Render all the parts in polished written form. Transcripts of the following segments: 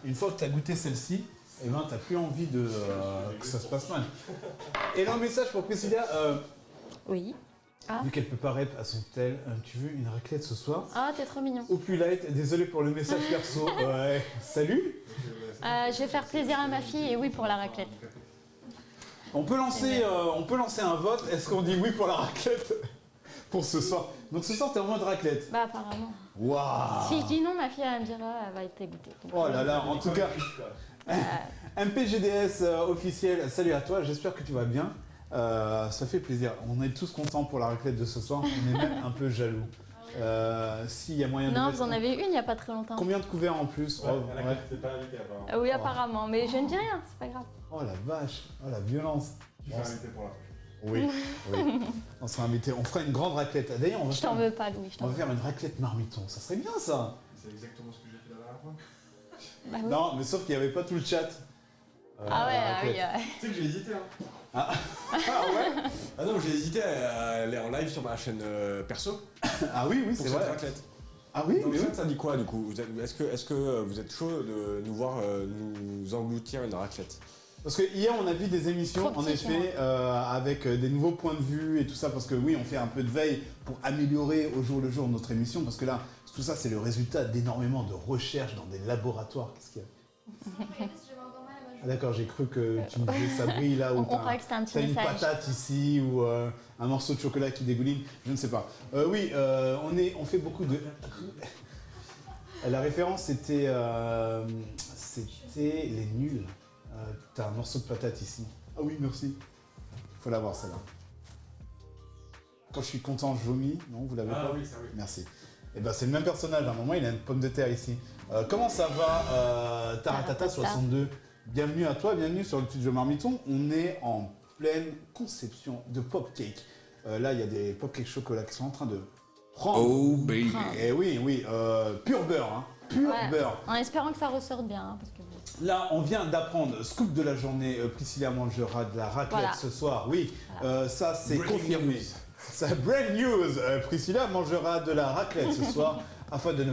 une fois que tu as goûté celle-ci, eh ben, t'as plus envie de que ça se passe mal. Et là, un message pour Priscilla. Oui. Ah. Vu qu'elle peut pas rep à son tel, tu veux une raclette ce soir? Ah, t'es trop mignon. Au plus light, désolé pour le message perso. Ouais. Salut. Je vais faire plaisir à ma fille et oui pour la raclette. On peut lancer un vote. Est-ce qu'on dit oui pour la raclette pour ce soir? Donc ce soir, t'es en mode raclette. Bah apparemment. Waouh. Si je dis non, ma fille elle me dira, elle va être dégoûtée. Donc, Oh là là, en tout cas, MPGDS officiel, salut à toi, j'espère que tu vas bien. Ça fait plaisir, on est tous contents pour la raclette de ce soir, on est même un peu jaloux. S'il y a moyen de... Non, vous en avez une il n'y a pas très longtemps. Combien de couverts en plus? Ouais. T'es pas invité apparemment. Oui, apparemment, mais je ne dis rien, c'est pas grave. Oh la vache, oh la violence. Tu seras invité pour la prochaine. Oui, oui. On sera invité, on fera une grande raclette. D'ailleurs, on va Je t'en veux pas, Louis, je t'en on veux. va faire une raclette marmiton, ça serait bien ça. C'est exactement ce que j'ai fait la dernière fois. Bah, oui. Non, mais sauf qu'il n'y avait pas tout le chat. Ah ouais, la oui. raclette. Tu sais que j'ai hésité, hein. Ah ouais. Ah non, j'ai hésité à aller en live sur ma chaîne perso. Ah oui, oui, Pour c'est cette vrai. raclette. Ah oui, Donc mais oui. ça dit quoi du coup? Est-ce que vous êtes chaud de nous voir nous engloutir une raclette? Parce que hier on a vu des émissions Trop en petit, effet avec des nouveaux points de vue et tout ça parce que oui on fait un peu de veille pour améliorer au jour le jour notre émission parce que là tout ça c'est le résultat d'énormément de recherches dans des laboratoires. Qu'est-ce qu'il y a? Ah d'accord, j'ai cru que tu me disais ça brille là où On croyait que c'était un petit t'as une message. patate ici ou un morceau de chocolat qui dégouline, je ne sais pas. Oui, on fait beaucoup de... La référence c'était les nuls. T'as un morceau de patate ici. Ah oui, merci. Faut l'avoir celle-là. Quand je suis content, je vomis. Non, vous l'avez pas? Oui, ça oui. Merci. Et ben c'est le même personnage. À un moment, il a une pomme de terre ici. Comment ça va, Taratata 62? Bienvenue à toi, bienvenue sur le petit jeu Marmiton. On est en pleine conception de pop cake. Là, il y a des pop cake chocolat qui sont en train de prendre. Oh baby. Et oui, oui, pur beurre, hein. Pur Ouais, beurre. en espérant que ça ressorte bien. Hein, parce que... Là, on vient d'apprendre, scoop de la journée, Priscilla mangera de la raclette Voilà. ce soir. Oui, ça c'est Breaking confirmé. news. Ça, brand news. Priscilla mangera de la raclette ce soir afin de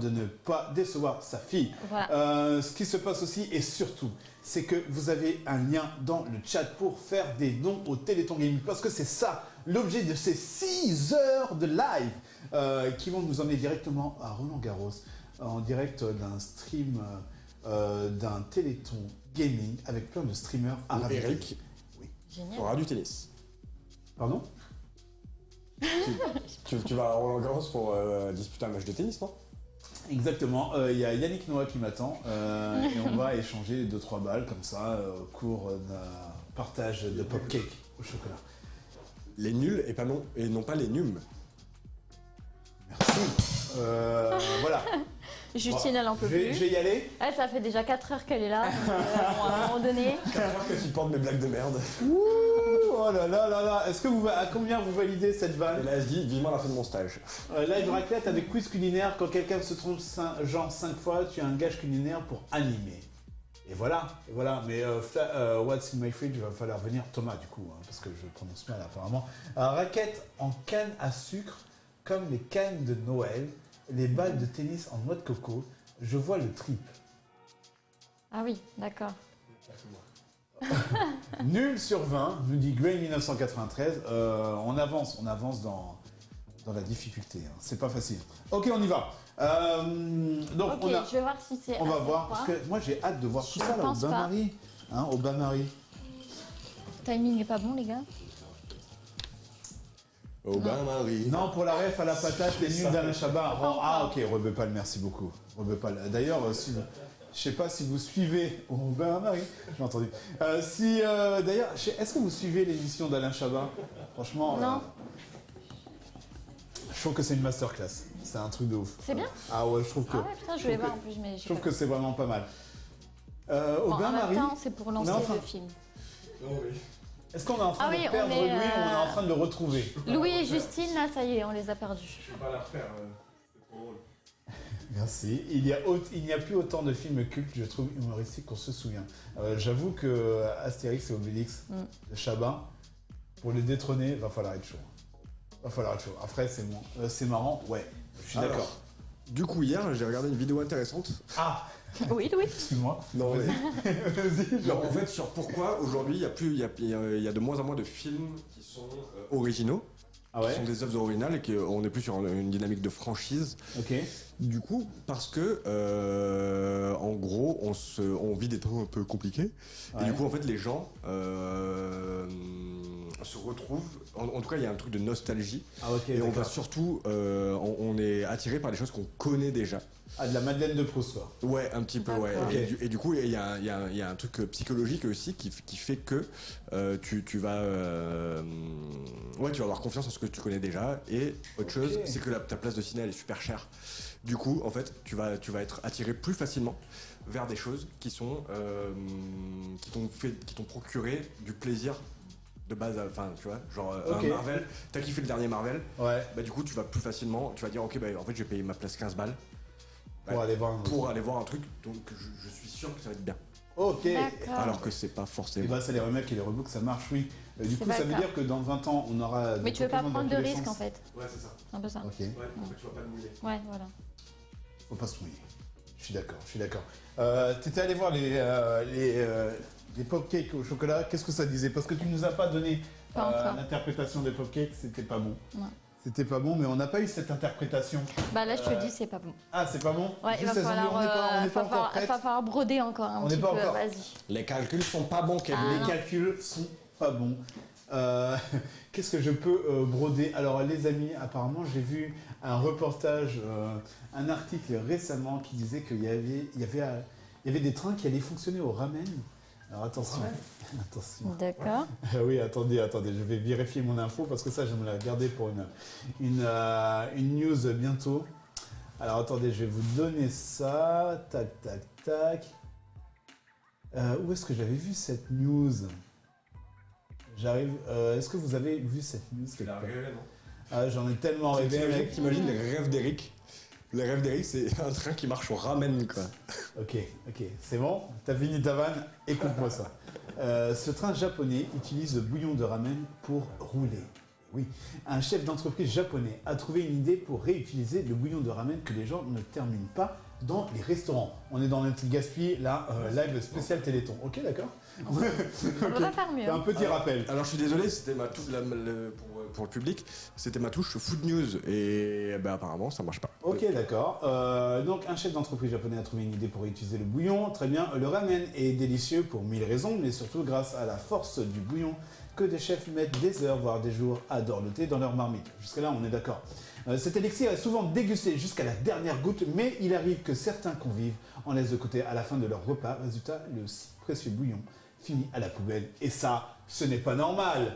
ne pas décevoir sa fille. Voilà. Ce qui se passe aussi et surtout, c'est que vous avez un lien dans le chat pour faire des dons au Téléthon Gaming parce que c'est ça l'objet de ces 6 heures de live qui vont nous emmener directement à Roland-Garros en direct d'un stream d'un Téléthon Gaming avec plein de streamers arabes. Eric Génial. fera du tennis. Pardon? Tu vas à Roland-Garros pour disputer un match de tennis, non? Exactement, il y a Yannick Noah qui m'attend et on va échanger 2-3 balles comme ça au cours d'un partage de pop cake au chocolat. Les nuls et non pas les nums. Merci. Voilà. Justine, elle en peut Je plus. vais y aller. Elle, ça fait déjà 4 heures qu'elle est là. Donc, bon, à un moment donné. 4 heures que tu portes mes blagues de merde. Ouh, oh là là là là. Est-ce que à combien vous validez cette Et vanne? là, elle se dit, vivement la fin de mon stage. Live raclette avec quiz culinaire. Quand quelqu'un se trompe genre 5 fois, tu as un gage culinaire pour animer. Et voilà, et voilà. Mais What's in my fridge, il va falloir venir Thomas du coup, hein, parce que je prononce mal apparemment. Raquette en canne à sucre, comme les cannes de Noël, les balles de tennis en noix de coco. Je vois le trip. Ah oui, d'accord. Nul sur 20, nous dit Gray 1993. On avance dans la difficulté. Hein. C'est pas facile. Ok, on y va. Donc Ok, on a. je vais voir si c'est. On va assez voir, froid. parce que moi j'ai hâte de voir tout Je ça là au pense pas. bain-marie. Hein, au bain-marie. Le timing est pas bon, les gars. Au bain-marie. Non, pour la ref à la patate, les nuls d'Alain Chabat. Pas Ah, encore. ok, Rebepal, merci beaucoup. Rebepal. D'ailleurs, si je sais pas si vous suivez au bain-marie, j'ai entendu. D'ailleurs, est-ce que vous suivez l'émission d'Alain Chabat? Franchement, Non. je trouve que c'est une masterclass. C'est un truc de ouf. C'est bien? Ah ouais, je trouve que. Ah ouais, putain, je vais voir en plus, mais Je trouve que c'est vraiment pas mal. Au Bon, en bain-marie. même temps, c'est pour lancer on est en train- le film. Oh oui. Est-ce qu'on est en train Ah oui, de perdre on est, Louis ou on est en train de le retrouver? Louis et Justine, là, ça y est, on les a perdus. Je peux pas la refaire, c'était trop drôle. Merci. Il n'y a plus autant de films cultes, je trouve, humoristiques qu'on se souvient. J'avoue que Astérix et Obélix de Chabat, pour les détrôner, va falloir être chaud. Va falloir être chaud. Après, c'est bon. C'est marrant, ouais. Je suis Alors. d'accord. Du coup, hier, j'ai regardé une vidéo intéressante. Ah, Oui. excuse-moi. Non, Vas-y. Vas-y, en fait, sur pourquoi aujourd'hui il y a de moins en moins de films qui sont originaux, Ah qui ouais. sont des œuvres originales et qu'on est plus sur une dynamique de franchise. Ok. Du coup, parce que en gros, on vit des temps un peu compliqués. Ouais. Et du coup, en fait, les gens se retrouvent. En tout cas, il y a un truc de nostalgie. Ah ok. Et on va d'accord. surtout, on est attiré par des choses qu'on connaît déjà. Ah, de la Madeleine de Proust, quoi. Ouais, un petit peu, ouais. D'accord. Et du coup, il y a un truc psychologique aussi qui fait que tu vas avoir confiance en ce que tu connais déjà. Et autre chose, c'est que ta place de ciné, elle est super chère. Du coup, en fait, tu vas être attiré plus facilement vers des choses qui t'ont procuré du plaisir de base, enfin, tu vois, genre Ok. un Marvel. T'as kiffé le dernier Marvel, Ouais. bah du coup, tu vas plus facilement, tu vas dire, ok, bah en fait, je vais payer ma place 15 balles. Pour aller voir un autre. Pour aller voir un truc, donc je suis sûr que ça va être bien. Ok. D'accord. Alors que c'est pas Et forcément. bah, c'est les remakes et les rebooks, ça marche, oui. Du C'est coup, ça veut d'accord. dire que dans 20 ans, on aura. Mais des tu veux pas Pokémon prendre dans de tous les risques sens. en fait. Ouais, c'est ça. C'est un peu ça. Ok. Ouais, en fait, tu vas pas te mouiller. Ouais, voilà. Faut pas se mouiller. Je suis d'accord. T'étais allé voir les popcakes au chocolat. Qu'est-ce que ça disait? Parce que tu nous as pas donné Pas encore. l'interprétation des popcakes, c'était pas bon. Ouais. C'était pas bon, mais on n'a pas eu cette interprétation. Bah là, je te dis, c'est pas bon. Ah, c'est pas bon? Ouais, il va Juste, elles ont dit, falloir, on n'est pas encore il prêtes. va falloir broder encore un On petit n'est peu. pas encore. Vas-y. Les calculs sont pas bons, Kevin. Ah. Les calculs sont pas bons. Qu'est-ce que je peux broder? Alors les amis, apparemment j'ai vu un reportage, un article récemment qui disait qu'il y avait des trains qui allaient fonctionner au ramen. Alors attention, attention. D'accord. Oui, attendez, je vais vérifier mon info parce que ça, je vais me la garder pour une news bientôt. Alors attendez, je vais vous donner ça. Tac. Où est-ce que j'avais vu cette news? J'arrive. Est-ce que vous avez vu cette news quelque part? Ah, j'en ai tellement rêvé, mec. T'imagines les rêves d'Eric? Les rêves d'Eric, c'est un train qui marche au ramen, quoi. Ok, c'est bon. T'as fini ta vanne? Écoute-moi ça. Ce train japonais utilise le bouillon de ramen pour rouler. Oui, un chef d'entreprise japonais a trouvé une idée pour réutiliser le bouillon de ramen que les gens ne terminent pas dans les restaurants. On est dans un petit gaspille, là, live spécial Téléthon. Ok, d'accord. On peut pas faire mieux. Un petit rappel. Alors je suis désolé, c'était ma touche pour le public, c'était ma touche food news et ben apparemment ça marche pas. Ok, d'accord. Donc, un chef d'entreprise japonais a trouvé une idée pour utiliser le bouillon. Très bien. Le ramen est délicieux pour 1000 raisons, mais surtout grâce à la force du bouillon que des chefs mettent des heures, voire des jours à dorloter dans leur marmite. Jusque-là, on est d'accord. Cet élixir est souvent dégusté jusqu'à la dernière goutte, mais il arrive que certains convives en laissent de côté à la fin de leur repas. Résultat, le si précieux bouillon finit à la poubelle. Et ça, ce n'est pas normal.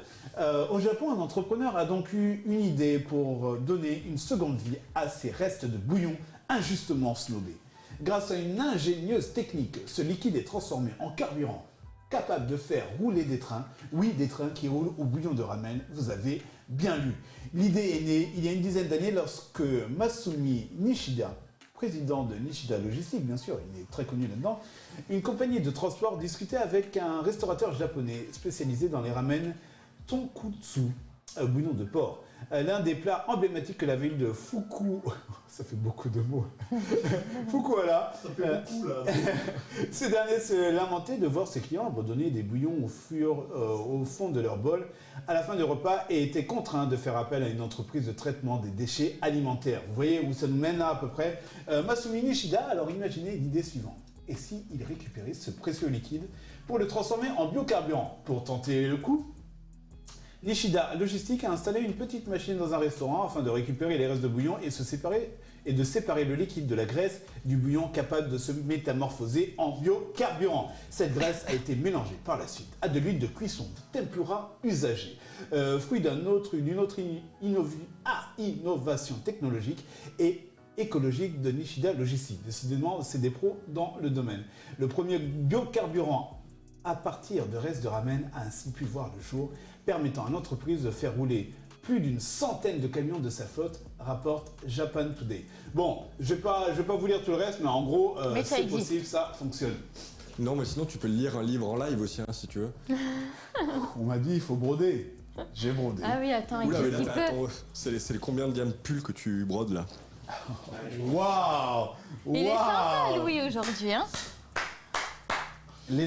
Au Japon, un entrepreneur a donc eu une idée pour donner une seconde vie à ces restes de bouillon injustement snobés. Grâce à une ingénieuse technique, ce liquide est transformé en carburant, capable de faire rouler des trains. Oui, des trains qui roulent au bouillon de ramen, vous avez bien lu. L'idée est née il y a une dizaine d'années lorsque Masumi Nishida, président de Nishida Logistique, bien sûr, il est très connu là-dedans, une compagnie de transport discutait avec un restaurateur japonais spécialisé dans les ramen tonkotsu, bouillon de porc. L'un des plats emblématiques que la ville de ça fait beaucoup de mots, Fukuoka, Ça fait beaucoup là. ces derniers se lamentaient de voir ses clients abandonner des bouillons au fond de leur bol à la fin du repas et étaient contraints de faire appel à une entreprise de traitement des déchets alimentaires. Vous voyez où ça nous mène là à peu près. Masumi Nishida alors imaginez l'idée suivante. Et si il récupérait ce précieux liquide pour le transformer en biocarburant? Pour tenter le coup, Nishida Logistique a installé une petite machine dans un restaurant afin de récupérer les restes de bouillon et de séparer le liquide de la graisse du bouillon capable de se métamorphoser en biocarburant. Cette graisse a été mélangée par la suite à de l'huile de cuisson de tempura usagée, fruit d'une autre innovation technologique et écologique de Nishida Logistique. Décidément, c'est des pros dans le domaine. Le premier biocarburant à partir de restes de ramen a ainsi pu voir le jour, permettant à l'entreprise de faire rouler plus d'une centaine de camions de sa flotte, rapporte Japan Today. Bon, je vais pas vous lire tout le reste, mais en gros, Mais ça c'est existe. possible, ça fonctionne. Non, mais sinon tu peux lire un livre en live aussi, hein, si tu veux. On m'a dit, il faut broder. J'ai brodé. Ah oui, attends, Oula, mais il là, peut. attends, c'est les combien de diamètres pulls que tu brodes là? Waouh. Il est sympa, Waouh. Louis, aujourd'hui. Hein.